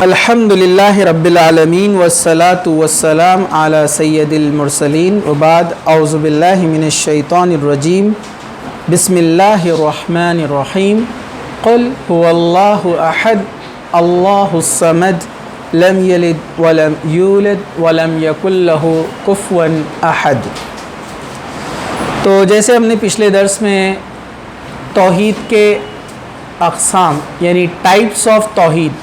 الحمد للہ رب العالمین والصلاة والسلام علی سید المرسلین وبعد اعوذ باللہ من الشیطان الرجیم بسم اللہ الرحمن الرحیم قل هو اللہ احد اللہ الصمد لم یلد ولم یولد ولم یکن لہ کفوا احد۔ تو جیسے ہم نے پچھلے درس میں توحید کے اقسام یعنی ٹائپس آف توحید،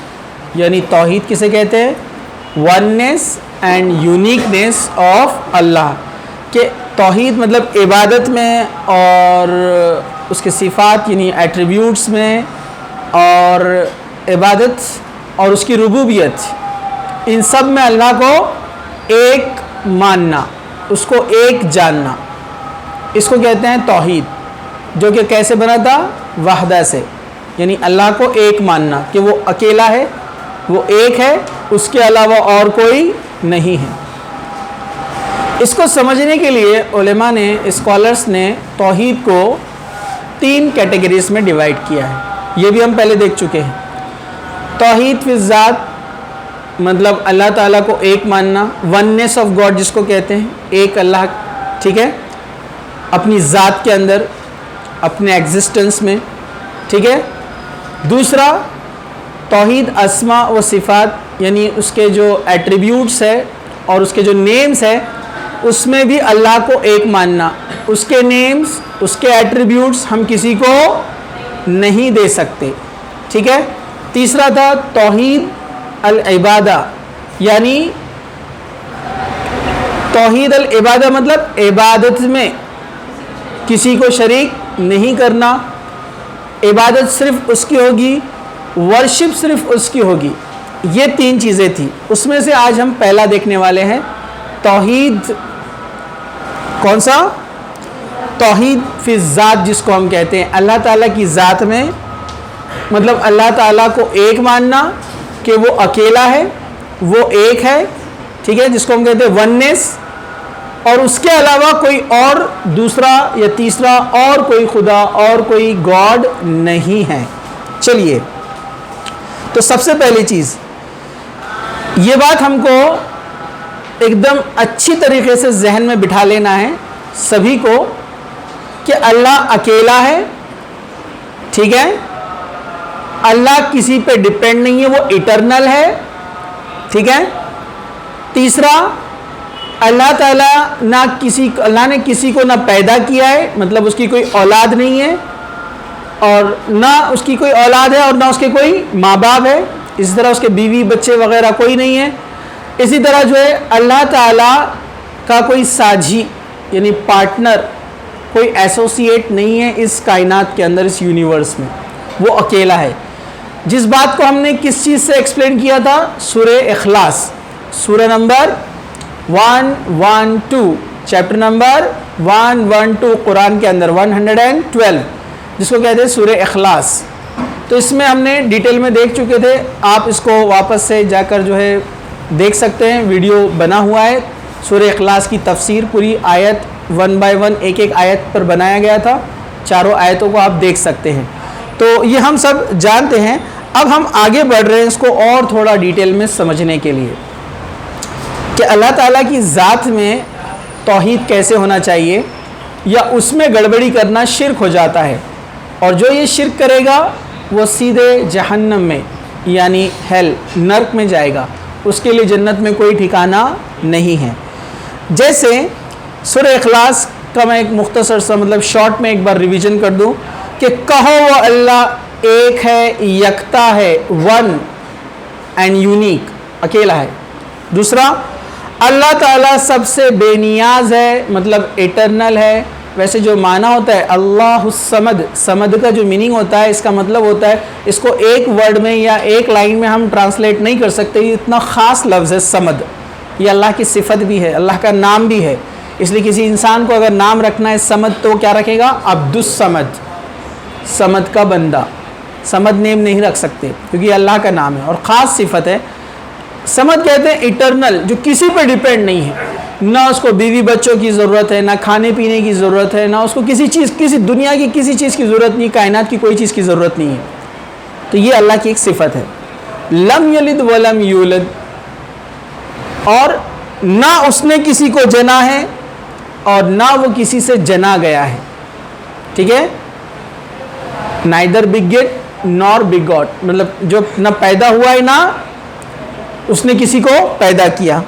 یعنی توحید کسے کہتے ہیں؟ وننس اینڈ یونیکنیس آف اللہ، کہ توحید مطلب عبادت میں اور اس کے صفات یعنی ایٹریبیوٹس میں، اور عبادت اور اس کی ربوبیت، ان سب میں اللہ کو ایک ماننا، اس کو ایک جاننا، اس کو کہتے ہیں توحید، جو کہ کیسے بنا تھا؟ وحدہ سے، یعنی اللہ کو ایک ماننا کہ وہ اکیلا ہے، وہ ایک ہے، اس کے علاوہ اور کوئی نہیں ہے۔ اس کو سمجھنے کے لیے علماء نے، اسکالرس نے توحید کو 3 کیٹیگریز میں ڈیوائڈ کیا ہے۔ یہ بھی ہم پہلے دیکھ چکے ہیں۔ توحید فی الذات مطلب اللہ تعالیٰ کو ایک ماننا، وننس آف گاڈ جس کو کہتے ہیں، ایک اللہ، ٹھیک ہے، اپنی ذات کے اندر، اپنے ایگزسٹنس میں، ٹھیک ہے۔ دوسرا توحید اسماء و صفات، یعنی اس کے جو ایٹریبیوٹس ہے اور اس کے جو نیمز ہے، اس میں بھی اللہ کو ایک ماننا، اس کے نیمز، اس کے ایٹریبیوٹس ہم کسی کو نہیں دے سکتے، ٹھیک ہے۔ تیسرا تھا توحید العبادہ، یعنی توحید العبادہ مطلب عبادت میں کسی کو شریک نہیں کرنا، عبادت صرف اس کی ہوگی، ورشپ صرف اس کی ہوگی۔ یہ 3 چیزیں تھیں، اس میں سے آج ہم پہلا دیکھنے والے ہیں، توحید کون سا؟ توحید فی الذات جس کو ہم کہتے ہیں، اللہ تعالیٰ کی ذات میں، مطلب اللہ تعالیٰ کو ایک ماننا کہ وہ اکیلا ہے، وہ ایک ہے، ٹھیک ہے، جس کو ہم کہتے ہیں وننس، اور اس کے علاوہ کوئی اور دوسرا یا تیسرا اور کوئی خدا اور کوئی گاڈ نہیں ہے۔ چلیے، تو سب سے پہلی چیز یہ بات ہم کو ایک دم اچھی طریقے سے ذہن میں بٹھا لینا ہے سبھی کو کہ اللہ اکیلا ہے، ٹھیک ہے، اللہ کسی پہ ڈیپینڈ نہیں ہے، وہ ایٹرنل ہے، ٹھیک ہے۔ تیسرا، اللہ تعالیٰ اللہ نے کسی کو نہ پیدا کیا ہے، مطلب اس کی کوئی اولاد نہیں ہے، اور نہ اس کی کوئی اولاد ہے اور نہ اس کے کوئی ماں باپ ہے، اسی طرح اس کے بیوی بچے وغیرہ کوئی نہیں ہے۔ اسی طرح جو ہے اللہ تعالیٰ کا کوئی ساجھی یعنی پارٹنر، کوئی ایسوسیٹ نہیں ہے اس کائنات کے اندر، اس یونیورس میں، وہ اکیلا ہے۔ جس بات کو ہم نے کس چیز سے ایکسپلین کیا تھا؟ سورہ اخلاص، سورہ نمبر 112، چیپٹر نمبر 112 قرآن کے اندر 112، جس کو کہتے ہیں سورہ اخلاص۔ تو اس میں ہم نے ڈیٹیل میں دیکھ چکے تھے، آپ اس کو واپس سے جا کر جو ہے دیکھ سکتے ہیں، ویڈیو بنا ہوا ہے، سورہ اخلاص کی تفسیر پوری آیت 1 by 1 ایک ایک آیت پر بنایا گیا تھا، چاروں آیتوں کو آپ دیکھ سکتے ہیں۔ تو یہ ہم سب جانتے ہیں۔ اب ہم آگے بڑھ رہے ہیں اس کو اور تھوڑا ڈیٹیل میں سمجھنے کے لیے کہ اللہ تعالیٰ کی ذات میں توحید کیسے ہونا چاہیے، یا اس میں گڑبڑی کرنا شرک ہو جاتا ہے، اور جو یہ شرک کرے گا وہ سیدھے جہنم میں یعنی ہیل، نرک میں جائے گا، اس کے لیے جنت میں کوئی ٹھکانہ نہیں ہے۔ جیسے سورہ اخلاص کا میں ایک مختصر سا مطلب شارٹ میں ایک بار ریویژن کر دوں کہ کہو وہ اللہ ایک ہے، یکتا ہے، ون اینڈ یونیک، اکیلا ہے۔ دوسرا، اللہ تعالیٰ سب سے بے نیاز ہے، مطلب ایٹرنل ہے۔ ویسے جو معنی ہوتا ہے اللہ الصمد، صمد کا جو میننگ ہوتا ہے، اس کا مطلب ہوتا ہے، اس کو ایک ورڈ میں یا ایک لائن میں ہم ٹرانسلیٹ نہیں کر سکتے، یہ اتنا خاص لفظ ہے صمد۔ یہ اللہ کی صفت بھی ہے، اللہ کا نام بھی ہے، اس لیے کسی انسان کو اگر نام رکھنا ہے صمد تو کیا رکھے گا؟ عبد الصمد، صمد کا بندہ۔ صمد نیم نہیں رکھ سکتے کیونکہ یہ اللہ کا نام ہے اور خاص صفت ہے۔ صمد کہتے ہیں ایٹرنل، جو کسی پہ ڈیپینڈ نہیں ہے، نہ اس کو بیوی بچوں کی ضرورت ہے، نہ کھانے پینے کی ضرورت ہے، نہ اس کو کسی دنیا کی کسی چیز کی ضرورت نہیں، کائنات کی کوئی چیز کی ضرورت نہیں ہے۔ تو یہ اللہ کی ایک صفت ہے۔ لم یلد ولم یولد، اور نہ اس نے کسی کو جنا ہے اور نہ وہ کسی سے جنا گیا ہے. ٹھیک ہے، neither beget nor begot، مطلب جو نہ پیدا ہوا ہے نہ اس نے کسی کو پیدا کیا،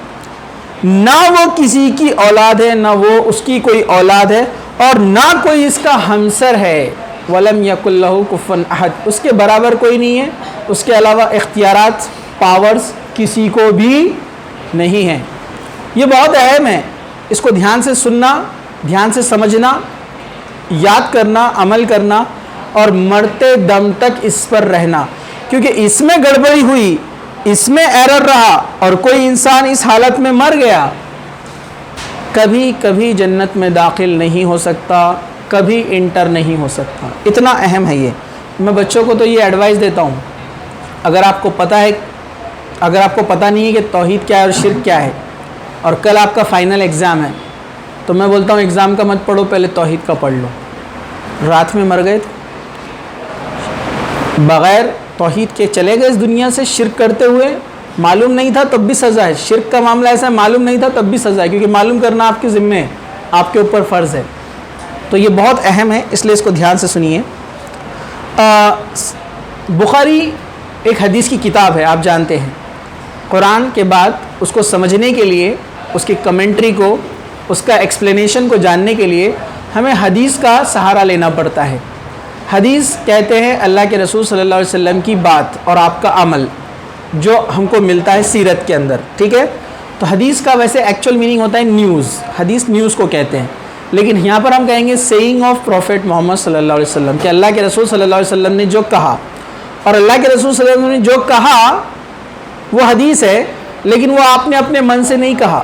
نہ وہ کسی کی اولاد ہے نہ وہ اس کی کوئی اولاد ہے، اور نہ کوئی اس کا ہمسر ہے. وَلَمْ يَكُنْ لَهُ كُفُوًا أَحَدٌ، اس کے برابر کوئی نہیں ہے، اس کے علاوہ اختیارات، پاورز کسی کو بھی نہیں ہیں. یہ بہت اہم ہے، اس کو دھیان سے سننا، دھیان سے سمجھنا، یاد کرنا، عمل کرنا، اور مرتے دم تک اس پر رہنا. کیونکہ اس میں گڑبڑی ہوئی، اس میں ایرر رہا اور کوئی انسان اس حالت میں مر گیا، کبھی کبھی جنت میں داخل نہیں ہو سکتا، کبھی انٹر نہیں ہو سکتا. اتنا اہم ہے یہ. میں بچوں کو تو یہ ایڈوائز دیتا ہوں، اگر آپ کو پتہ ہے، اگر آپ کو پتہ نہیں ہے کہ توحید کیا ہے اور شرک کیا ہے، اور کل آپ کا فائنل ایگزام ہے، تو میں بولتا ہوں ایگزام کا مت پڑھو، پہلے توحید کا پڑھ لو. رات میں مر گئے تھے، بغیر توحید کے چلے گئے اس دنیا سے، شرک کرتے ہوئے، معلوم نہیں تھا تب بھی سزا ہے. شرک کا معاملہ ایسا ہے، معلوم نہیں تھا تب بھی سزا ہے، کیونکہ معلوم کرنا آپ کے ذمہ ہے، آپ کے اوپر فرض ہے. تو یہ بہت اہم ہے، اس لیے اس کو دھیان سے سنیے. بخاری ایک حدیث کی کتاب ہے، آپ جانتے ہیں. قرآن کے بعد اس کو سمجھنے کے لیے، اس کی کمنٹری کو، اس کا ایکسپلینیشن کو جاننے کے لیے ہمیں حدیث کا سہارا لینا پڑتا ہے. حدیث کہتے ہیں اللہ کے رسول صلی اللہ علیہ وسلم کی بات اور آپ کا عمل جو ہم کو ملتا ہے سیرت کے اندر. ٹھیک ہے، تو حدیث کا ویسے ایکچوئل میننگ ہوتا ہے نیوز، حدیث نیوز کو کہتے ہیں، لیکن یہاں پر ہم کہیں گے سیئنگ آف پروفیٹ محمد صلی اللہ علیہ وسلم، کہ اللہ کے رسول صلی اللہ علیہ وسلم نے جو کہا. اور اللہ کے رسول صلی اللہ علیہ وسلم نے جو کہا وہ حدیث ہے، لیکن وہ آپ نے اپنے من سے نہیں کہا،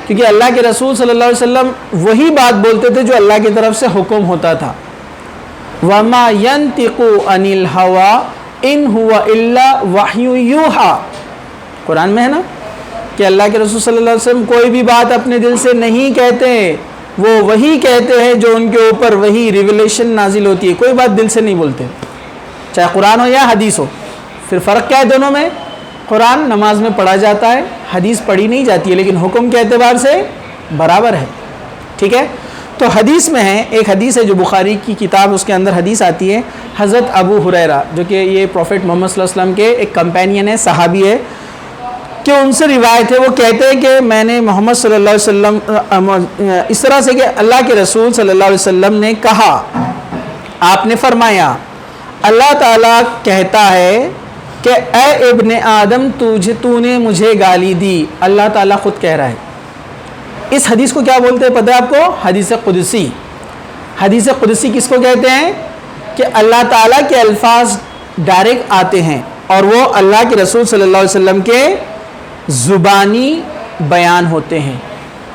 کیونکہ اللہ کے رسول صلی اللہ علیہ وسلم وہی بات بولتے تھے جو اللہ کی طرف سے حکم ہوتا تھا. وَمَا يَنْتِقُ عَنِ الْهَوَىٰ إِنْ هُوَ إِلَّا وَحْيٌ يُوحَىٰ. قرآن میں ہے نا کہ اللہ کے رسول صلی اللہ علیہ وسلم کوئی بھی بات اپنے دل سے نہیں کہتے، وہ وہی کہتے ہیں جو ان کے اوپر وہی ریویلیشن نازل ہوتی ہے. کوئی بات دل سے نہیں بولتے، چاہے قرآن ہو یا حدیث ہو. پھر فرق کیا ہے دونوں میں؟ قرآن نماز میں پڑھا جاتا ہے، حدیث پڑھی نہیں جاتی ہے، لیکن حکم کے اعتبار سے برابر ہے. ٹھیک ہے، تو حدیث میں ہے، ایک حدیث ہے جو بخاری کی کتاب، اس کے اندر حدیث آتی ہے. حضرت ابو ہریرہ جو کہ یہ پروفیٹ محمد صلی اللہ علیہ وسلم کے ایک کمپینین ہے، صحابی ہے، کہ ان سے روایت ہے، وہ کہتے ہیں کہ میں نے محمد صلی اللہ علیہ وسلم اس طرح سے کہ اللہ کے رسول صلی اللہ علیہ وسلم نے کہا، آپ نے فرمایا اللہ تعالیٰ کہتا ہے کہ اے ابن آدم تو نے مجھے گالی دی. اللہ تعالیٰ خود کہہ رہا ہے. اس حدیث کو کیا بولتے ہیں پتہ ہے آپ کو؟ حدیث قدسی. حدیث قدسی کس کو کہتے ہیں؟ کہ اللہ تعالیٰ کے الفاظ ڈائریکٹ آتے ہیں اور وہ اللہ کے رسول صلی اللہ علیہ وسلم کے زبانی بیان ہوتے ہیں.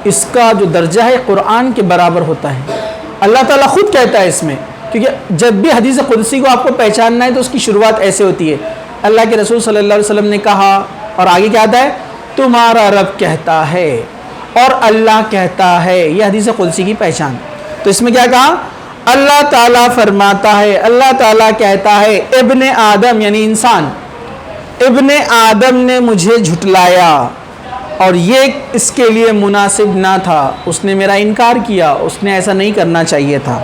اس کا جو درجہ ہے قرآن کے برابر ہوتا ہے. اللہ تعالیٰ خود کہتا ہے اس میں، کیونکہ جب بھی حدیث قدسی کو آپ کو پہچاننا ہے تو اس کی شروعات ایسے ہوتی ہے، اللہ کے رسول صلی اللہ علیہ وسلم نے کہا، اور آگے کیا آتا ہے؟ تمہارا رب کہتا ہے اور اللہ کہتا ہے. یہ حدیث قدسی کی پہچان. تو اس میں کیا کہا؟ اللہ تعالیٰ فرماتا ہے، اللہ تعالیٰ کہتا ہے ابن آدم یعنی انسان، ابن آدم نے مجھے جھٹلایا اور یہ اس کے لیے مناسب نہ تھا، اس نے میرا انکار کیا، اس نے ایسا نہیں کرنا چاہیے تھا.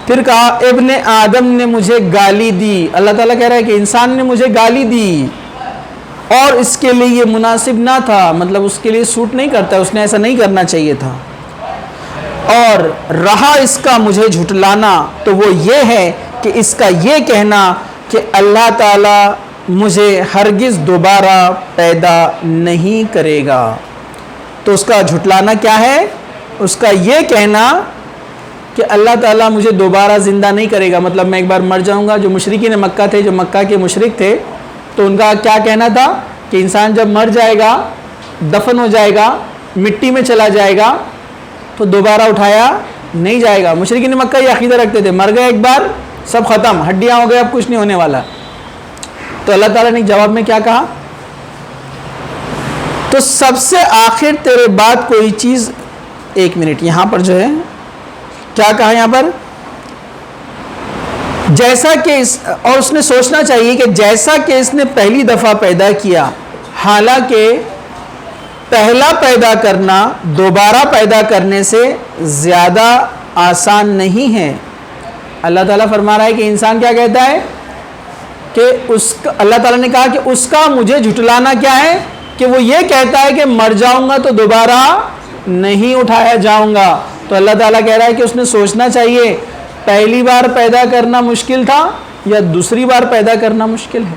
پھر کہا ابن آدم نے مجھے گالی دی. اللہ تعالیٰ کہہ رہا ہے کہ انسان نے مجھے گالی دی اور اس کے لیے یہ مناسب نہ تھا، مطلب اس کے لیے سوٹ نہیں کرتا، اس نے ایسا نہیں کرنا چاہیے تھا. اور رہا اس کا مجھے جھٹلانا تو وہ یہ ہے کہ اس کا یہ کہنا کہ اللہ تعالیٰ مجھے ہرگز دوبارہ پیدا نہیں کرے گا. تو اس کا جھٹلانا کیا ہے؟ اس کا یہ کہنا کہ اللہ تعالیٰ مجھے دوبارہ زندہ نہیں کرے گا، مطلب میں ایک بار مر جاؤں گا. جو مشرکین مکہ تھے، جو مکہ کے مشرک تھے، تو ان کا کیا کہنا تھا کہ انسان جب مر جائے گا، دفن ہو جائے گا، مٹی میں چلا جائے گا تو دوبارہ اٹھایا نہیں جائے گا. مشرکین مکہ یہ عقیدہ رکھتے تھے، مر گئے ایک بار سب ختم، ہڈیاں ہو گئے، اب کچھ نہیں ہونے والا. تو اللہ تعالیٰ نے جواب میں کیا کہا؟ تو سب سے آخر تیرے بعد کوئی چیز، ایک منٹ یہاں پر جو ہے کیا کہا، یہاں پر جیسا کہ اور اس نے سوچنا چاہیے کہ جیسا کہ اس نے پہلی دفعہ پیدا کیا، حالانکہ پہلا پیدا کرنا دوبارہ پیدا کرنے سے زیادہ آسان نہیں ہے۔ اللہ تعالیٰ فرما رہا ہے کہ انسان کیا کہتا ہے کہ اللہ تعالیٰ نے کہا کہ اس کا مجھے جھٹلانا کیا ہے کہ وہ یہ کہتا ہے کہ مر جاؤں گا تو دوبارہ نہیں اٹھایا جاؤں گا۔ تو اللہ تعالیٰ کہہ رہا ہے کہ اس نے سوچنا چاہیے پہلی بار پیدا کرنا مشکل تھا یا دوسری بار پیدا کرنا مشکل ہے۔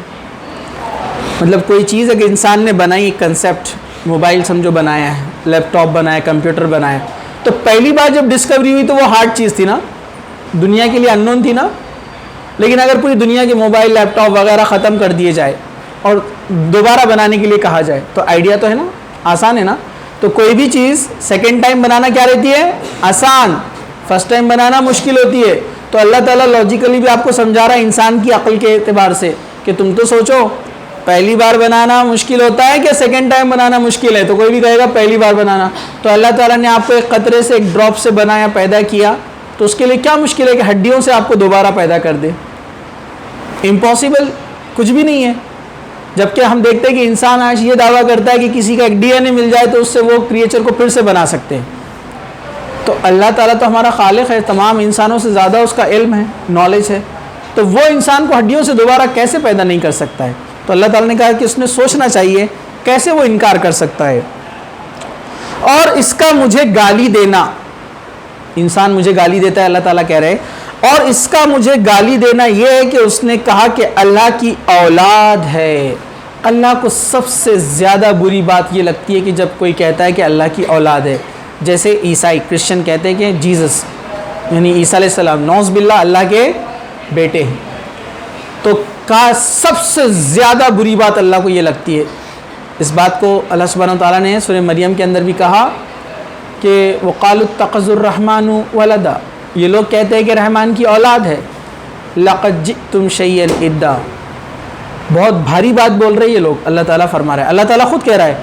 مطلب کوئی چیز ہے کہ انسان نے بنائی، ایک کنسیپٹ، موبائل سمجھو بنایا ہے، لیپ ٹاپ بنایا، کمپیوٹر بنایا، تو پہلی بار جب ڈسکوری ہوئی تو وہ ہارڈ چیز تھی نا، دنیا کے لیے اننون تھی نا۔ لیکن اگر پوری دنیا کے موبائل، لیپ ٹاپ وغیرہ ختم کر دیے جائے اور دوبارہ بنانے کے لیے کہا جائے تو آئیڈیا تو ہے نا، آسان ہے نا۔ تو کوئی بھی چیز سیکنڈ ٹائم بنانا کیا رہتی ہے؟ آسان۔ فرسٹ ٹائم بنانا مشکل ہوتی ہے۔ تو اللہ تعالیٰ لاجیکلی بھی آپ کو سمجھا رہا ہے انسان کی عقل کے اعتبار سے کہ تم تو سوچو پہلی بار بنانا مشکل ہوتا ہے کہ سیکنڈ ٹائم بنانا مشکل ہے؟ تو کوئی بھی کہے گا پہلی بار بنانا۔ تو اللہ تعالیٰ نے آپ کو ایک قطرے سے، ایک ڈراپ سے بنایا، پیدا کیا، تو اس کے لیے کیا مشکل ہے کہ ہڈیوں سے آپ کو دوبارہ پیدا کر دے؟ امپاسبل کچھ بھی نہیں ہے۔ جبکہ ہم دیکھتے ہیں کہ انسان آج یہ دعویٰ کرتا ہے کہ کسی کا ایک ڈی این اے مل جائے تو اس سے وہ کریچر کو پھر سے بنا سکتے ہیں۔ تو اللہ تعالیٰ تو ہمارا خالق ہے، تمام انسانوں سے زیادہ اس کا علم ہے، نالج ہے، تو وہ انسان کو ہڈیوں سے دوبارہ کیسے پیدا نہیں کر سکتا ہے؟ تو اللہ تعالیٰ نے کہا کہ اس نے سوچنا چاہیے کیسے وہ انکار کر سکتا ہے۔ اور اس کا مجھے گالی دینا، انسان مجھے گالی دیتا ہے، اللہ تعالیٰ کہہ رہے ہیں، اور اس کا مجھے گالی دینا یہ ہے کہ اس نے کہا کہ اللہ کی اولاد ہے۔ اللہ کو سب سے زیادہ بری بات یہ لگتی ہے کہ جب کوئی کہتا ہے کہ اللہ کی اولاد ہے، جیسے عیسائی کرسچن کہتے ہیں کہ جیزس یعنی عیسیٰ علیہ السلام نعوذ باللہ اللہ کے بیٹے ہیں۔ تو کہا سب سے زیادہ بری بات اللہ کو یہ لگتی ہے۔ اس بات کو اللہ سبحانہ و تعالیٰ نے سورہ مریم کے اندر بھی کہا کہ وَقَالُوا اتَّخَذَ الرَّحْمَنُ وَلَدًا، یہ لوگ کہتے ہیں کہ رحمان کی اولاد ہے۔ لَقَدْ جِئْتُمْ شَيْئًا إِدًّا، بہت بھاری بات بول رہے ہیں یہ لوگ، اللہ تعالیٰ فرما رہا ہے، اللہ تعالیٰ خود کہہ رہا ہے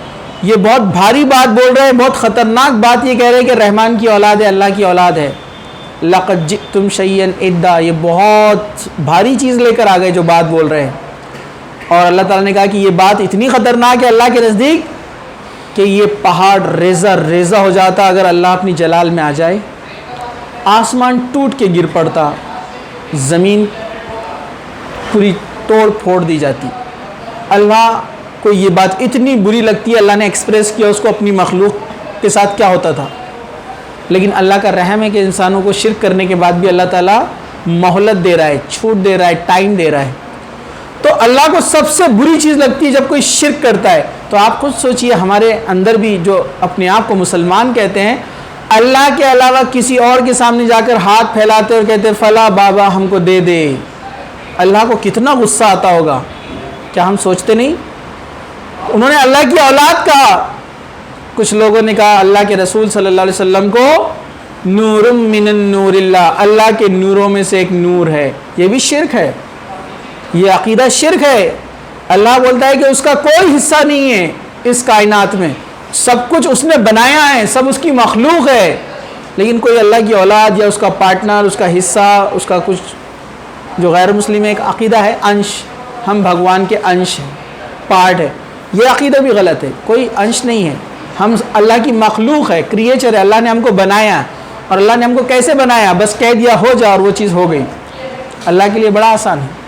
یہ بہت بھاری بات بول رہے ہیں، بہت خطرناک بات یہ کہہ رہے ہیں کہ رحمان کی اولاد ہے، اللہ کی اولاد ہے۔ لَقَدْ جِئْتُمْ شَيْئًا إِدًّا، یہ بہت بھاری چیز لے کر آ گئے جو بات بول رہے ہیں۔ اور اللہ تعالیٰ نے کہا کہ یہ بات اتنی خطرناک ہے اللہ کے نزدیک کہ یہ پہاڑ ریزہ ریزہ ہو جاتا اگر اللہ اپنی جلال میں آ جائے، آسمان ٹوٹ کے گر پڑتا، زمین پوری توڑ پھوڑ دی جاتی۔ اللہ کو یہ بات اتنی بری لگتی ہے، اللہ نے ایکسپریس کیا اس کو اپنی مخلوق کے ساتھ کیا ہوتا تھا۔ لیکن اللہ کا رحم ہے کہ انسانوں کو شرک کرنے کے بعد بھی اللہ تعالیٰ مہلت دے رہا ہے، چھوٹ دے رہا ہے، ٹائم دے رہا ہے۔ تو اللہ کو سب سے بری چیز لگتی ہے جب کوئی شرک کرتا ہے۔ تو آپ خود سوچئے ہمارے اندر بھی جو اپنے آپ کو مسلمان کہتے ہیں، اللہ کے علاوہ کسی اور کے سامنے جا کر ہاتھ پھیلاتے اور کہتے فلاں بابا ہم کو دے دے، اللہ کو کتنا غصہ آتا ہوگا، کیا ہم سوچتے نہیں؟ انہوں نے اللہ کی اولاد کہا، کچھ لوگوں نے کہا اللہ کے رسول صلی اللہ علیہ وسلم کو نور من النور اللہ، اللہ کے نوروں میں سے ایک نور ہے۔ یہ بھی شرک ہے، یہ عقیدہ شرک ہے۔ اللہ بولتا ہے کہ اس کا کوئی حصہ نہیں ہے اس کائنات میں، سب کچھ اس نے بنایا ہے، سب اس کی مخلوق ہے، لیکن کوئی اللہ کی اولاد یا اس کا پارٹنر، اس کا حصہ، اس کا کچھ، جو غیر مسلم ایک عقیدہ ہے انش، ہم بھگوان کے انش ہیں، پارٹ ہے، یہ عقیدہ بھی غلط ہے، کوئی انش نہیں ہے، ہم اللہ کی مخلوق ہے، کریچر ہے، اللہ نے ہم کو بنایا، اور اللہ نے ہم کو کیسے بنایا؟ بس کہہ دیا ہو جا اور وہ چیز ہو گئی، اللہ کے لیے بڑا آسان ہے۔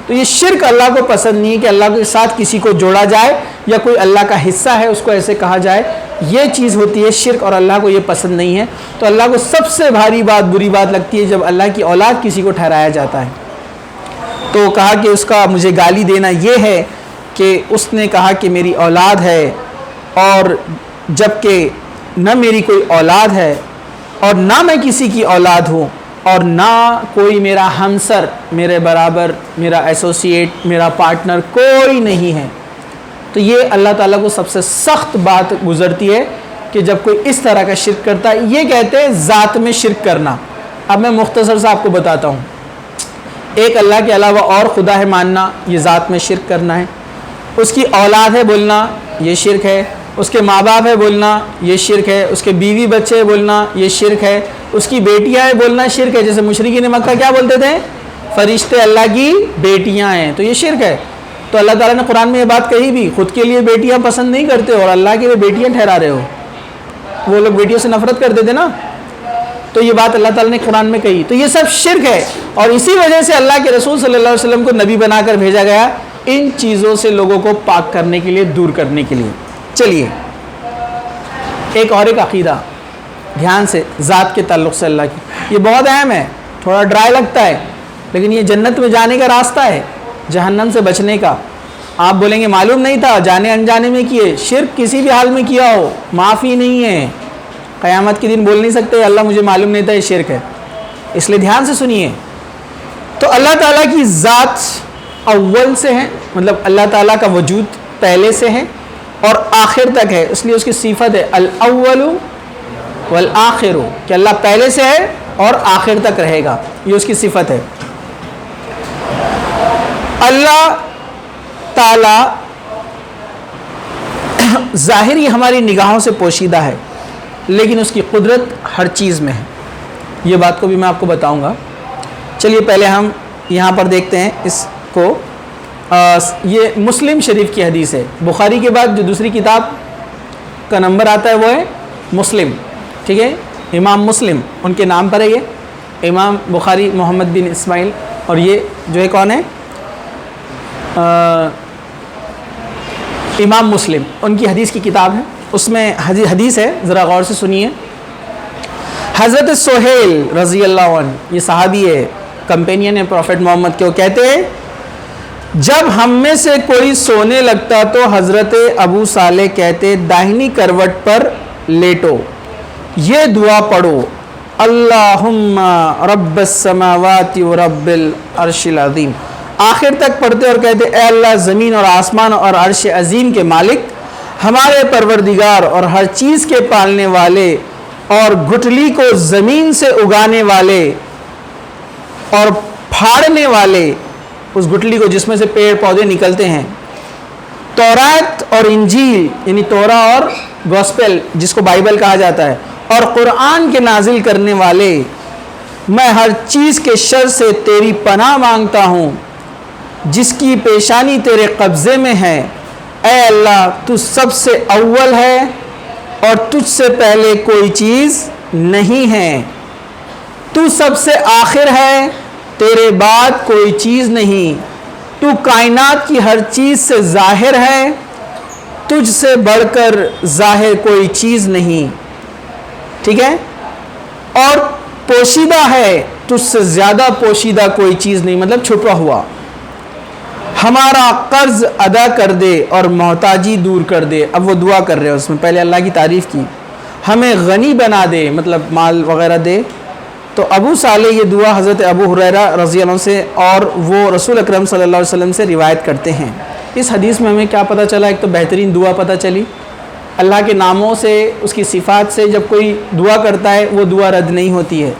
تو یہ شرک اللہ کو پسند نہیں ہے کہ اللہ کے ساتھ کسی کو جوڑا جائے یا کوئی اللہ کا حصہ ہے اس کو ایسے کہا جائے، یہ چیز ہوتی ہے شرک، اور اللہ کو یہ پسند نہیں ہے۔ تو اللہ کو سب سے بھاری بات، بری بات لگتی ہے جب اللہ کی اولاد کسی کو ٹھہرایا جاتا ہے۔ تو کہا کہ اس کا مجھے گالی دینا یہ ہے کہ اس نے کہا کہ میری اولاد ہے، اور جب کہ نہ میری کوئی اولاد ہے اور نہ میں کسی کی اولاد ہوں، اور نہ کوئی میرا ہمسر، میرے برابر، میرا ایسوسیٹ، میرا پارٹنر کوئی نہیں ہے۔ تو یہ اللہ تعالیٰ کو سب سے سخت بات گزرتی ہے کہ جب کوئی اس طرح کا شرک کرتا ہے، یہ کہتے ہیں ذات میں شرک کرنا۔ اب میں مختصر سے آپ کو بتاتا ہوں، ایک اللہ کے علاوہ اور خدا ہے ماننا، یہ ذات میں شرک کرنا ہے۔ اس کی اولاد ہے بولنا، یہ شرک ہے۔ اس کے ماں باپ ہے بولنا، یہ شرک ہے۔ اس کے بیوی بچے ہے بولنا، یہ شرک ہے۔ اس کی بیٹیاں ہے بولنا، شرک ہے۔ جیسے مشرکین مکہ کیا بولتے تھے؟ فرشتے اللہ کی بیٹیاں ہیں، تو یہ شرک ہے۔ تو اللہ تعالیٰ نے قرآن میں یہ بات کہی بھی، خود کے لیے بیٹیاں پسند نہیں کرتے اور اللہ کے لیے بیٹیاں ٹھہرا رہے ہو۔ وہ لوگ بیٹیوں سے نفرت کرتے تھے نا، تو یہ بات اللہ تعالیٰ نے قرآن میں کہی، تو یہ سب شرک ہے، اور اسی وجہ سے اللہ کے رسول صلی اللہ علیہ وسلم کو نبی بنا کر بھیجا گیا، ان چیزوں سے لوگوں کو پاک کرنے کے لیے، دور کرنے کے لیے۔ چلیے ایک عقیدہ دھیان سے، ذات کے تعلق سے اللہ کی، یہ بہت اہم ہے، تھوڑا ڈرائی لگتا ہے لیکن یہ جنت میں جانے کا راستہ ہے، جہنم سے بچنے کا۔ آپ بولیں گے معلوم نہیں تھا، جانے انجانے میں کیے، شرک کسی بھی حال میں کیا ہو معافی نہیں ہے، قیامت کے دن بول نہیں سکتے اللہ مجھے معلوم نہیں تھا یہ شرک ہے۔ اس لیے دھیان سے سنیے، تو اللہ تعالیٰ کی ذات اول سے ہے، مطلب اللہ تعالیٰ کا وجود پہلے سے ہے اور آخر تک ہے، اس لیے اس کی صفت ہے الاول والآخر، کہ اللہ پہلے سے ہے اور آخر تک رہے گا، یہ اس کی صفت ہے۔ اللہ تعالیٰ ظاہری ہماری نگاہوں سے پوشیدہ ہے، لیکن اس کی قدرت ہر چیز میں ہے، یہ بات کو بھی میں آپ کو بتاؤں گا۔ چلیے پہلے ہم یہاں پر دیکھتے ہیں اس کو، یہ مسلم شریف کی حدیث ہے، بخاری کے بعد جو دوسری کتاب کا نمبر آتا ہے وہ ہے مسلم، ٹھیک ہے، امام مسلم ان کے نام پر ہے، یہ امام بخاری محمد بن اسماعیل، اور یہ جو ہے کون ہے، امام مسلم، ان کی حدیث کی کتاب ہے، اس میں حدیث ہے، ذرا غور سے سنیے۔ حضرت سہیل رضی اللہ عنہ، یہ صحابی ہے، کمپینین ہے پروفیٹ محمد کے، وہ کہتے ہیں جب ہم میں سے کوئی سونے لگتا تو حضرت ابو صالح کہتے داہنی کروٹ پر لیٹو، یہ دعا پڑھو، اللہم رب السماوات و رب العرش العظیم، آخر تک پڑھتے اور کہتے اے اللہ زمین اور آسمان اور عرش عظیم کے مالک، ہمارے پروردگار اور ہر چیز کے پالنے والے، اور گٹھلی کو زمین سے اگانے والے اور پھاڑنے والے، اس گٹھلی کو جس میں سے پیڑ پودے نکلتے ہیں، تورات اور انجیل یعنی تورا اور گوسپل جس کو بائبل کہا جاتا ہے، اور قرآن کے نازل کرنے والے، میں ہر چیز کے شر سے تیری پناہ مانگتا ہوں جس کی پیشانی تیرے قبضے میں ہے، اے اللہ تو سب سے اول ہے اور تجھ سے پہلے کوئی چیز نہیں ہے، تو سب سے آخر ہے، تیرے بعد کوئی چیز نہیں، تو کائنات کی ہر چیز سے ظاہر ہے، تجھ سے بڑھ کر ظاہر کوئی چیز نہیں، ٹھیک ہے، اور پوشیدہ ہے، تجھ سے زیادہ پوشیدہ کوئی چیز نہیں، مطلب چھپا ہوا، ہمارا قرض ادا کر دے اور محتاجی دور کر دے۔ اب وہ دعا کر رہے ہیں، اس میں پہلے اللہ کی تعریف کی، ہمیں غنی بنا دے، مطلب مال وغیرہ دے۔ تو ابو صالح یہ دعا حضرت ابو ہریرہ رضی اللہ عنہ سے اور وہ رسول اکرم صلی اللہ علیہ وسلم سے روایت کرتے ہیں۔ اس حدیث میں ہمیں کیا پتہ چلا؟ ایک تو بہترین دعا پتہ چلی، اللہ کے ناموں سے، اس کی صفات سے جب کوئی دعا کرتا ہے وہ دعا رد نہیں ہوتی ہے،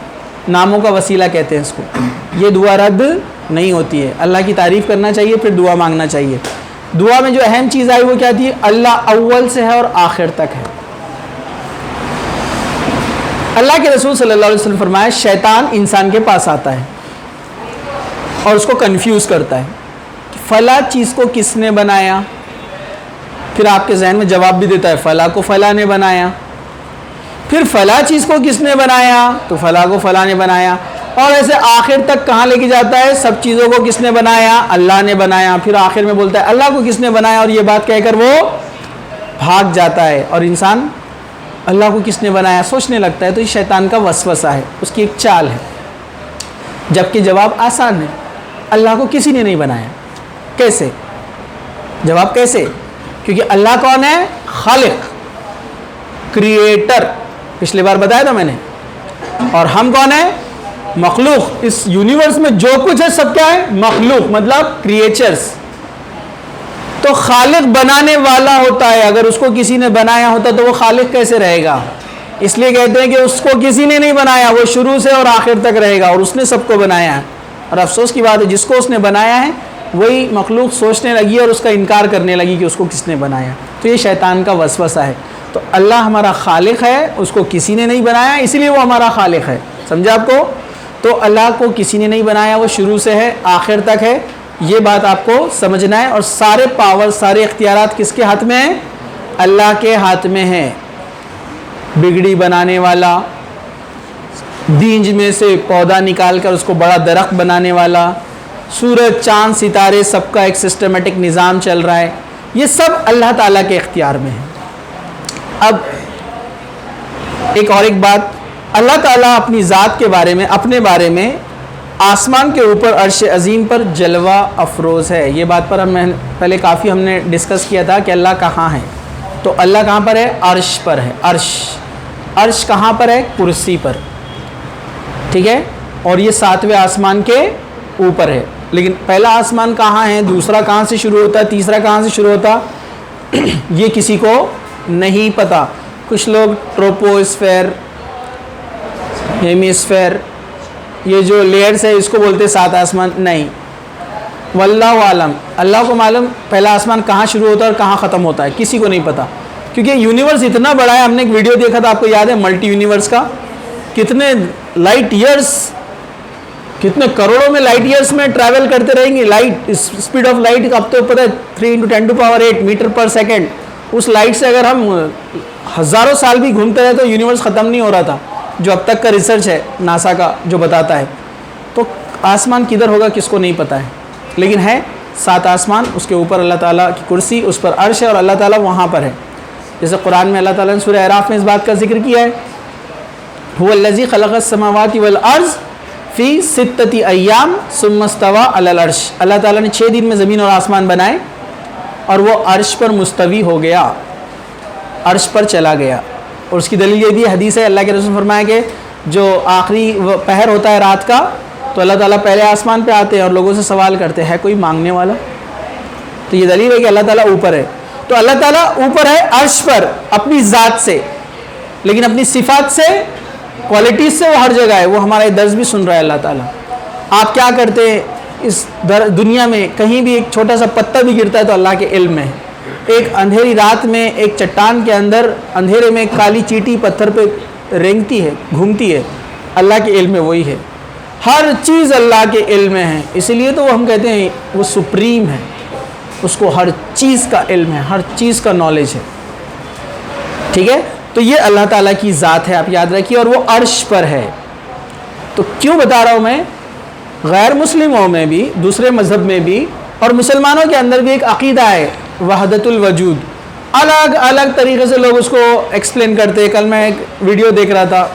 ناموں کا وسیلہ کہتے ہیں اس کو، یہ دعا رد نہیں ہوتی ہے، اللہ کی تعریف کرنا چاہیے پھر دعا مانگنا چاہیے۔ دعا میں جو اہم چیز آئی وہ کیا تھی؟ اللہ اول سے ہے اور آخر تک ہے۔ اللہ کے رسول صلی اللہ علیہ وسلم فرمایا شیطان انسان کے پاس آتا ہے اور اس کو کنفیوز کرتا ہے کہ فلاں چیز کو کس نے بنایا، پھر آپ کے ذہن میں جواب بھی دیتا ہے فلاں کو فلاں نے بنایا، پھر فلاں چیز کو کس نے بنایا تو فلاں کو فلاں نے بنایا، اور ایسے آخر تک کہاں لے کے جاتا ہے؟ سب چیزوں کو کس نے بنایا؟ اللہ نے بنایا، پھر آخر میں بولتا ہے اللہ کو کس نے بنایا، اور یہ بات کہہ کر وہ بھاگ جاتا ہے، اور انسان اللہ کو کس نے بنایا سوچنے لگتا ہے۔ تو یہ شیطان کا وسوسہ ہے، اس کی ایک چال ہے، جبکہ جواب آسان ہے، اللہ کو کسی نے نہیں بنایا۔ کیسے؟ جواب کیسے؟ کیونکہ اللہ کون ہے؟ خالق، کریٹر، پچھلی بار بتایا تھا میں نے، اور ہم کون ہیں؟ مخلوق۔ اس یونیورس میں جو کچھ ہے سب کیا ہے؟ مخلوق، مطلب کریچرز۔ تو خالق بنانے والا ہوتا ہے، اگر اس کو کسی نے بنایا ہوتا تو وہ خالق کیسے رہے گا؟ اس لیے کہتے ہیں کہ اس کو کسی نے نہیں بنایا، وہ شروع سے اور آخر تک رہے گا، اور اس نے سب کو بنایا ہے۔ اور افسوس کی بات ہے جس کو اس نے بنایا ہے وہی مخلوق سوچنے لگی اور اس کا انکار کرنے لگی کہ اس کو کس نے بنایا۔ تو یہ شیطان کا وسوسہ ہے۔ تو اللہ ہمارا خالق ہے، اس کو کسی نے نہیں بنایا، اسی لیے وہ ہمارا خالق ہے۔ سمجھا آپ کو؟ تو اللہ کو کسی نے نہیں بنایا، وہ شروع سے ہے آخر تک ہے، یہ بات آپ کو سمجھنا ہے. اور سارے پاور، سارے اختیارات کس کے ہاتھ میں ہیں؟ اللہ کے ہاتھ میں ہے. بگڑی بنانے والا، دینج میں سے پودا نکال کر اس کو بڑا درخت بنانے والا، سورج چاند ستارے سب کا ایک سسٹمیٹک نظام چل رہا ہے، یہ سب اللہ تعالیٰ کے اختیار میں ہے. اب ایک بات، اللہ تعالیٰ اپنی ذات کے بارے میں، اپنے بارے میں آسمان کے اوپر عرش عظیم پر جلوہ افروز ہے. یہ بات پر پہلے کافی ہم نے ڈسکس کیا تھا کہ اللہ کہاں ہے. تو اللہ کہاں پر ہے؟ عرش پر ہے. عرش کہاں پر ہے؟ کرسی پر. ٹھیک ہے. اور یہ 7ویں آسمان کے اوپر ہے. لیکن پہلا آسمان کہاں ہے، دوسرا کہاں سے شروع ہوتا ہے، تیسرا کہاں سے شروع ہوتا، یہ کسی کو نہیں پتا. کچھ لوگ ٹروپوسفیر، ہیمیسفیر، یہ جو لیئرز ہے اس کو بولتے 7 آسمان. نہیں، واللہ عالم، اللہ کو معلوم پہلا آسمان کہاں شروع ہوتا ہے اور کہاں ختم ہوتا ہے، کسی کو نہیں پتا. کیونکہ یونیورس اتنا بڑا ہے. ہم نے ایک ویڈیو دیکھا تھا، آپ کو یاد ہے، ملٹی یونیورس کا، کتنے لائٹ ایئرس، کتنے کروڑوں میں لائٹ ایئرس میں ٹریول کرتے رہیں گے. لائٹ اسپیڈ آف لائٹ اب تو پتہ ہے 3 × 10⁸ میٹر پر سیکنڈ. اس لائٹ سے اگر ہم ہزاروں سال بھی گھومتے رہے تو یونیورس ختم نہیں ہو رہا تھا، جو اب تک کا ریسرچ ہے ناسا کا جو بتاتا ہے. تو آسمان کدھر ہوگا کس کو نہیں پتہ ہے، لیکن ہے 7 آسمان. اس کے اوپر اللہ تعالیٰ کی کرسی، اس پر عرش ہے اور اللہ تعالیٰ وہاں پر ہے. جیسے قرآن میں اللہ تعالیٰ نے سورہ اعراف میں اس بات کا ذکر کیا ہے، هو الذی خلق السماوات والارض فی 6 ایام ثم استوى علی العرش. اللہ تعالیٰ نے 6 دن میں زمین اور آسمان بنائے اور وہ عرش پر مستوی ہو گیا، عرش پر چلا گیا. اور اس کی دلیل یہ بھی حدیث ہے، اللہ کے رسول نے فرمایا کہ جو آخری پہر ہوتا ہے رات کا، تو اللہ تعالیٰ پہلے آسمان پہ آتے ہیں اور لوگوں سے سوال کرتے ہیں، ہے کوئی مانگنے والا؟ تو یہ دلیل ہے کہ اللہ تعالیٰ اوپر ہے. تو اللہ تعالیٰ اوپر ہے عرش پر اپنی ذات سے، لیکن اپنی صفات سے، کوالٹیز سے وہ ہر جگہ ہے. وہ ہمارا درس بھی سن رہا ہے اللہ تعالیٰ. آپ کیا کرتے ہیں اس دنیا میں، کہیں بھی ایک چھوٹا سا پتا بھی گرتا ہے تو اللہ کے علم میں ہے. ایک اندھیری رات میں ایک چٹان کے اندر اندھیرے میں ایک کالی چیٹی پتھر پہ رینگتی ہے، گھومتی ہے، اللہ کے علم میں وہی ہے. ہر چیز اللہ کے علم میں ہے. اسی لیے تو ہم کہتے ہیں وہ سپریم ہے، اس کو ہر چیز کا علم ہے، ہر چیز کا نالج ہے. ٹھیک ہے. تو یہ اللہ تعالیٰ کی ذات ہے، آپ یاد رکھیے. اور وہ عرش پر ہے. تو کیوں بتا رہا ہوں میں، غیر مسلموں میں بھی، دوسرے مذہب میں بھی اور مسلمانوں کے اندر بھی ایک عقیدہ ہے وحدت الوجود. الگ الگ طریقے سے لوگ اس کو ایکسپلین کرتے. کل میں ایک ویڈیو دیکھ رہا تھا،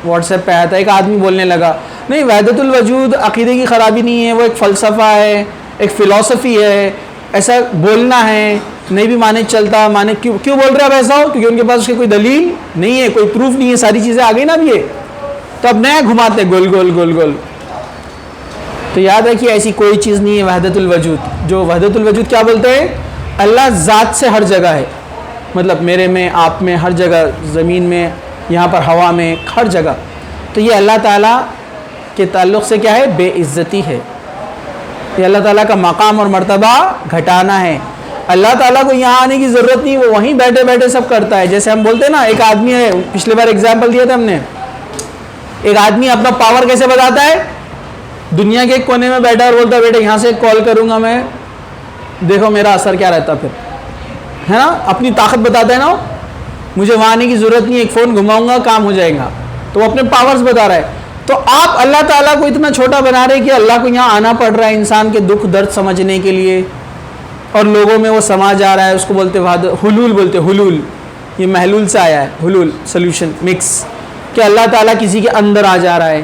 واٹس ایپ پہ آیا تھا، ایک آدمی بولنے لگا نہیں وحدت الوجود عقیدے کی خرابی نہیں ہے، وہ ایک فلسفہ ہے، ایک فلسفی ہے، ایسا بولنا ہے، نہیں بھی مانے چلتا. مانے کیوں بول رہے اب ایسا ہو؟ کیونکہ ان کے پاس اس کی کوئی دلیل نہیں ہے، کوئی پروف نہیں ہے. ساری چیزیں آ گئی نا اب یہ، تو اب نیا گھماتے گول گول گول گول. تو یاد رکھیے ایسی کوئی چیز نہیں ہے وحدت الوجود. جو وحدت الوجود کیا بولتے ہیں، اللہ ذات سے ہر جگہ ہے، مطلب میرے میں، آپ میں، ہر جگہ، زمین میں، یہاں پر ہوا میں، ہر جگہ. تو یہ اللہ تعالیٰ کے تعلق سے کیا ہے، بے عزتی ہے. یہ اللہ تعالیٰ کا مقام اور مرتبہ گھٹانا ہے. اللہ تعالیٰ کو یہاں آنے کی ضرورت نہیں، وہ وہیں بیٹھے بیٹھے سب کرتا ہے. جیسے ہم بولتے ہیں نا، ایک آدمی ہے، پچھلے بار ایگزامپل دیا تھا ہم نے، ایک آدمی اپنا پاور کیسے بتاتا ہے، دنیا کے ایک کونے میں بیٹھا اور بولتا ہے بیٹے یہاں سے کال کروں گا میں، دیکھو میرا اثر کیا رہتا پھر، ہے نا. اپنی طاقت بتاتا ہے نا، مجھے وہاں آنے کی ضرورت نہیں، ایک فون گھماؤں گا کام ہو جائے گا. تو وہ اپنے پاورز بتا رہا ہے. تو آپ اللہ تعالیٰ کو اتنا چھوٹا بنا رہے کہ اللہ کو یہاں آنا پڑ رہا ہے انسان کے دکھ درد سمجھنے کے لیے، اور لوگوں میں وہ سما جا رہا ہے. اس کو بولتے حلول، بولتے حلول، یہ محلول سے آیا ہے، حلول سولوشن مکس، کہ اللہ تعالیٰ کسی کے اندر آ جا رہا ہے.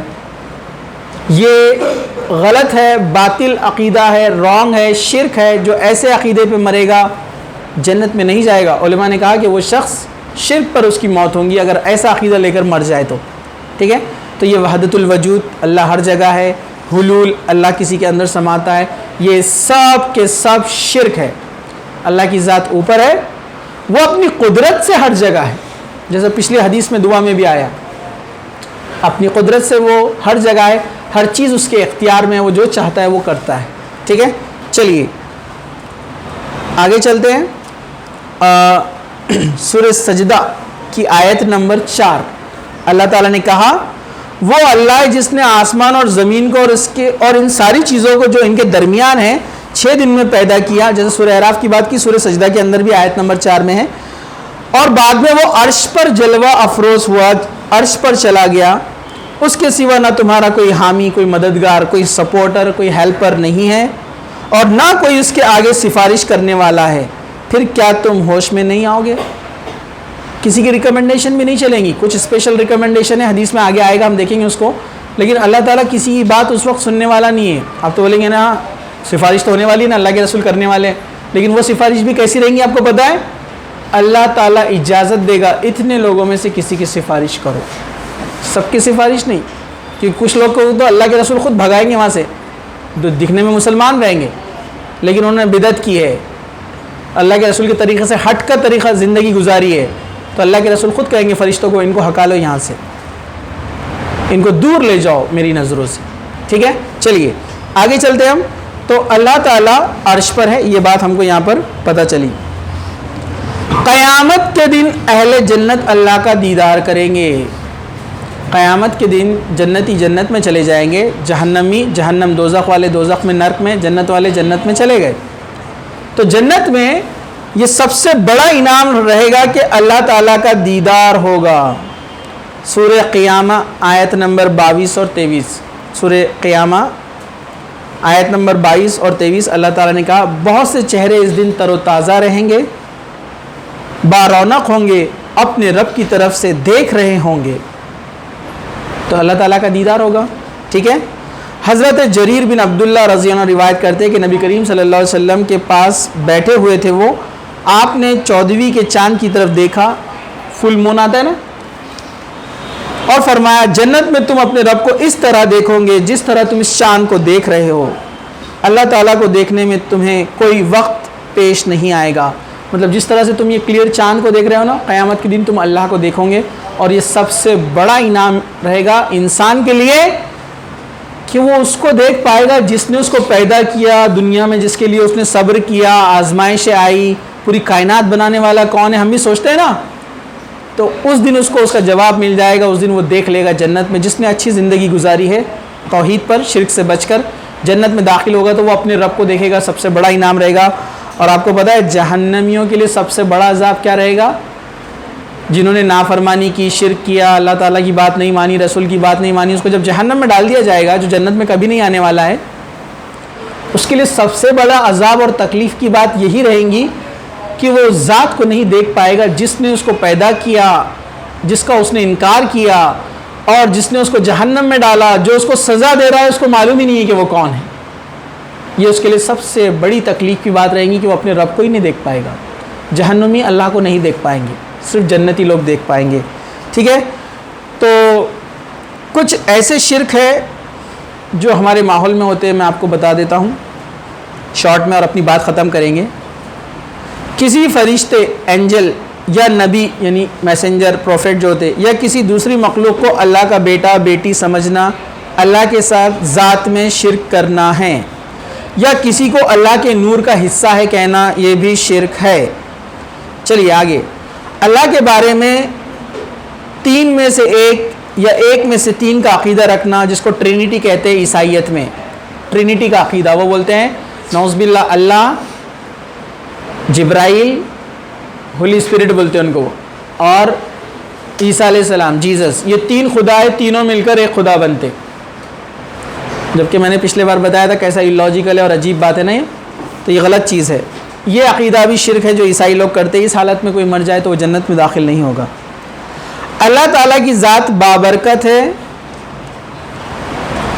یہ غلط ہے، باطل عقیدہ ہے، رانگ ہے، شرک ہے. جو ایسے عقیدے پہ مرے گا جنت میں نہیں جائے گا. علماء نے کہا کہ وہ شخص شرک پر اس کی موت ہوگی اگر ایسا عقیدہ لے کر مر جائے تو. ٹھیک ہے. تو یہ وحدت الوجود، اللہ ہر جگہ ہے. حلول، اللہ کسی کے اندر سماتا ہے. یہ سب کے سب شرک ہے. اللہ کی ذات اوپر ہے، وہ اپنی قدرت سے ہر جگہ ہے. جیسا پچھلی حدیث میں دعا میں بھی آیا، اپنی قدرت سے وہ ہر جگہ ہے، ہر چیز اس کے اختیار میں ہے، وہ جو چاہتا ہے وہ کرتا ہے. ٹھیک ہے. چلیے آگے چلتے ہیں. سورہ سجدہ کی آیت نمبر 4 اللہ تعالیٰ نے کہا وہ اللہ ہے جس نے آسمان اور زمین کو اور ان ساری چیزوں کو جو ان کے درمیان ہے 6 دن میں پیدا کیا، جیسے سورہ اعراف کی بات کی، سورہ سجدہ کے اندر بھی آیت نمبر 4 میں ہے، اور بعد میں وہ عرش پر جلوہ افروز ہوا، عرش پر چلا گیا، اس کے سوا نہ تمہارا کوئی حامی، کوئی مددگار، کوئی سپورٹر، کوئی ہیلپر نہیں ہے، اور نہ کوئی اس کے آگے سفارش کرنے والا ہے، پھر کیا تم ہوش میں نہیں آؤ گے؟ کسی کی ریکمنڈیشن بھی نہیں چلیں گی، کچھ اسپیشل ریکمنڈیشن ہے، حدیث میں آگے آئے گا، ہم دیکھیں گے اس کو، لیکن اللہ تعالیٰ کسی کی بات اس وقت سننے والا نہیں ہے۔ آپ تو بولیں گے نا سفارش تو ہونے والی ہے نا، اللہ کے رسول کرنے والے ہیں، لیکن وہ سفارش بھی کیسی رہیں گی آپ کو پتہ ہے؟ اللہ تعالیٰ اجازت دے گا اتنے لوگوں میں سے کسی کی سفارش کرو، سب کی سفارش نہیں، کیونکہ کچھ لوگ کو تو اللہ کے رسول خود بھگائیں گے وہاں سے، جو دکھنے میں مسلمان رہیں گے لیکن انہوں نے بدعت کی ہے، اللہ کے رسول کے طریقے سے ہٹ کر طریقہ زندگی گزاری ہے، تو اللہ کے رسول خود کہیں گے فرشتوں کو ان کو ہٹا لو یہاں سے، ان کو دور لے جاؤ میری نظروں سے، ٹھیک ہے؟ چلیے آگے چلتے ہیں ہم۔ تو اللہ تعالیٰ عرش پر ہے، یہ بات ہم کو یہاں پر پتہ چلی۔ قیامت کے دن اہل جنت اللہ کا دیدار کریں گے، قیامت کے دن جنتی جنت میں چلے جائیں گے، جہنمی جہنم، دوزخ والے دوزخ میں، نرک میں، جنت والے جنت میں چلے گئے۔ تو جنت میں یہ سب سے بڑا انعام رہے گا کہ اللہ تعالیٰ کا دیدار ہوگا۔ سورہ قیامہ آیت نمبر 22 اور 23، سورہ قیامہ آیت نمبر 22 اور 23 اللہ تعالیٰ نے کہا بہت سے چہرے اس دن تر و تازہ رہیں گے، بارونق ہوں گے، اپنے رب کی طرف سے دیکھ رہے ہوں گے، تو اللہ تعالیٰ کا دیدار ہوگا، ٹھیک ہے؟ حضرت جریر بن عبداللہ رضی اللہ عنہ روایت کرتے ہیں کہ نبی کریم صلی اللہ علیہ وسلم کے پاس بیٹھے ہوئے تھے وہ، آپ نے 14ویں کے چاند کی طرف دیکھا، فل مون آتا ہے نا، اور فرمایا جنت میں تم اپنے رب کو اس طرح دیکھو گے جس طرح تم اس چاند کو دیکھ رہے ہو، اللہ تعالیٰ کو دیکھنے میں تمہیں کوئی وقت پیش نہیں آئے گا، مطلب جس طرح سے تم یہ کلیئر چاند کو دیکھ رہے ہو نا، قیامت کے دن تم اللہ کو دیکھو گے، اور یہ سب سے بڑا انعام رہے گا انسان کے لیے کہ وہ اس کو دیکھ پائے گا جس نے اس کو پیدا کیا دنیا میں، جس کے لیے اس نے صبر کیا، آزمائشیں آئی، پوری کائنات بنانے والا کون ہے ہم بھی سوچتے ہیں نا، تو اس دن اس کو اس کا جواب مل جائے گا، اس دن وہ دیکھ لے گا جنت میں جس نے اچھی زندگی گزاری ہے توحید پر، شرک سے بچ کر جنت میں داخل ہوگا تو وہ اپنے رب کو دیکھے گا، سب سے بڑا انعام رہے گا۔ اور آپ کو پتہ ہے جہنمیوں کے لیے سب سے بڑا عذاب کیا رہے گا؟ جنہوں نے نافرمانی کی، شرک کیا، اللہ تعالیٰ کی بات نہیں مانی، رسول کی بات نہیں مانی، اس کو جب جہنم میں ڈال دیا جائے گا جو جنت میں کبھی نہیں آنے والا ہے، اس کے لیے سب سے بڑا عذاب اور تکلیف کی بات یہی رہیں گی کہ وہ ذات کو نہیں دیکھ پائے گا جس نے اس کو پیدا کیا، جس کا اس نے انکار کیا، اور جس نے اس کو جہنم میں ڈالا، جو اس کو سزا دے رہا ہے اس کو معلوم ہی نہیں ہے کہ وہ کون ہے۔ یہ اس کے لیے سب سے بڑی تکلیف کی بات رہے گی کہ وہ اپنے رب کو ہی نہیں دیکھ پائے گا، جہنمی اللہ کو نہیں دیکھ پائیں گے، صرف جنتی لوگ دیکھ پائیں گے، ٹھیک ہے؟ تو کچھ ایسے شرک ہے جو ہمارے ماحول میں ہوتے ہیں، میں آپ کو بتا دیتا ہوں شارٹ میں اور اپنی بات ختم کریں گے۔ کسی فرشتے، اینجل یا نبی یعنی میسنجر، پروفیٹ جو ہوتے، یا کسی دوسری مخلوق کو اللہ کا بیٹا بیٹی سمجھنا، اللہ کے ساتھ ذات میں شرک کرنا ہے، یا کسی کو اللہ کے نور کا حصہ ہے کہنا، یہ بھی شرک ہے۔ چلیے آگے، اللہ کے بارے میں 3 میں سے ایک یا 1 میں سے 3 کا عقیدہ رکھنا، جس کو ٹرینٹی کہتے ہیں عیسائیت میں، ٹرینٹی کا عقیدہ، وہ بولتے ہیں نعوذ باللہ اللہ، جبرائیل، ہولی اسپرٹ بولتے ہیں ان کو، اور عیسیٰ علیہ السلام، جیزس، یہ 3 خدا ہے، تینوں مل کر ایک خدا بنتے، جبکہ میں نے پچھلے بار بتایا تھا کیسا اللاجیکل ہے اور عجیب بات ہے نہیں، تو یہ غلط چیز ہے، یہ عقیدہ بھی شرک ہے جو عیسائی لوگ کرتے ہیں۔ اس حالت میں کوئی مر جائے تو وہ جنت میں داخل نہیں ہوگا۔ اللہ تعالیٰ کی ذات بابرکت ہے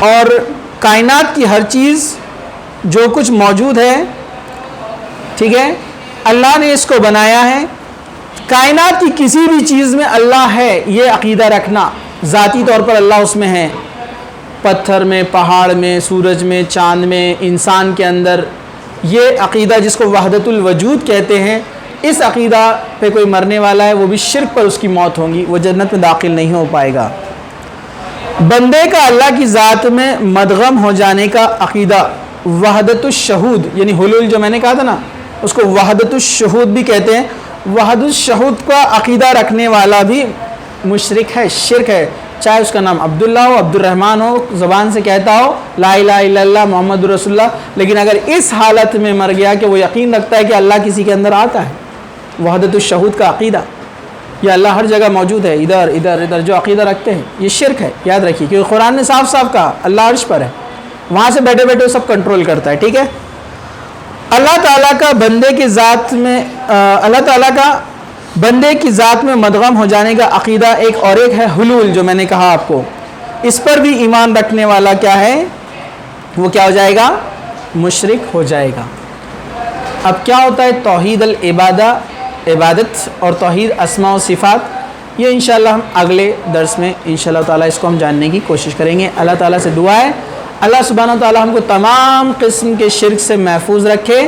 اور کائنات کی ہر چیز جو کچھ موجود ہے، ٹھیک ہے، اللہ نے اس کو بنایا ہے، کائنات کی کسی بھی چیز میں اللہ ہے، یہ عقیدہ رکھنا، ذاتی طور پر اللہ اس میں ہے، پتھر میں، پہاڑ میں، سورج میں، چاند میں، انسان کے اندر، یہ عقیدہ جس کو وحدت الوجود کہتے ہیں، اس عقیدہ پہ کوئی مرنے والا ہے وہ بھی شرک پر اس کی موت ہوگی، وہ جنت میں داخل نہیں ہو پائے گا۔ بندے کا اللہ کی ذات میں مدغم ہو جانے کا عقیدہ وحدت الشہود، یعنی حلول جو میں نے کہا تھا نا، اس کو وحدت الشہود بھی کہتے ہیں، وحدت الشہود کا عقیدہ رکھنے والا بھی مشرک ہے، شرک ہے، چاہے اس کا نام عبداللہ ہو، عبد الرحمن ہو، زبان سے کہتا ہو لا الہ الا اللہ محمد رسول اللہ، لیکن اگر اس حالت میں مر گیا کہ وہ یقین رکھتا ہے کہ اللہ کسی کے اندر آتا ہے، وحدت الشہود کا عقیدہ، یا اللہ ہر جگہ موجود ہے، ادھر ادھر ادھر جو عقیدہ رکھتے ہیں، یہ شرک ہے، یاد رکھیے، کیونکہ قرآن نے صاف صاف کہا اللہ عرش پر ہے، وہاں سے بیٹھے بیٹھے سب کنٹرول کرتا ہے، ٹھیک ہے۔ اللہ تعالیٰ کا بندے کی ذات میں اللہ تعالیٰ کا بندے کی ذات میں مدغم ہو جانے کا عقیدہ ایک ہے حلول، جو میں نے کہا آپ کو، اس پر بھی ایمان رکھنے والا کیا ہے، وہ کیا ہو جائے گا، مشرک ہو جائے گا۔ اب کیا ہوتا ہے توحید العبادہ، عبادت، اور توحید اسماء و صفات، یہ انشاءاللہ ہم اگلے درس میں انشاءاللہ تعالیٰ اس کو ہم جاننے کی کوشش کریں گے۔ اللہ تعالیٰ سے دعا ہے اللہ سبحانہ و تعالیٰ ہم کو تمام قسم کے شرک سے محفوظ رکھے،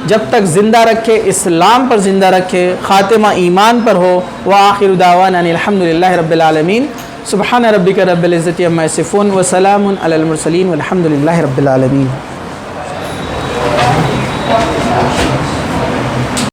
جب تک زندہ رکھے، اسلام پر زندہ رکھے، خاتمہ ایمان پر ہو۔ وآخر دعوانا ان الحمدللہ رب العالمین، سبحان ربک رب العزت عما یصفون وسلام علی المرسلین والحمدللہ رب العالمین۔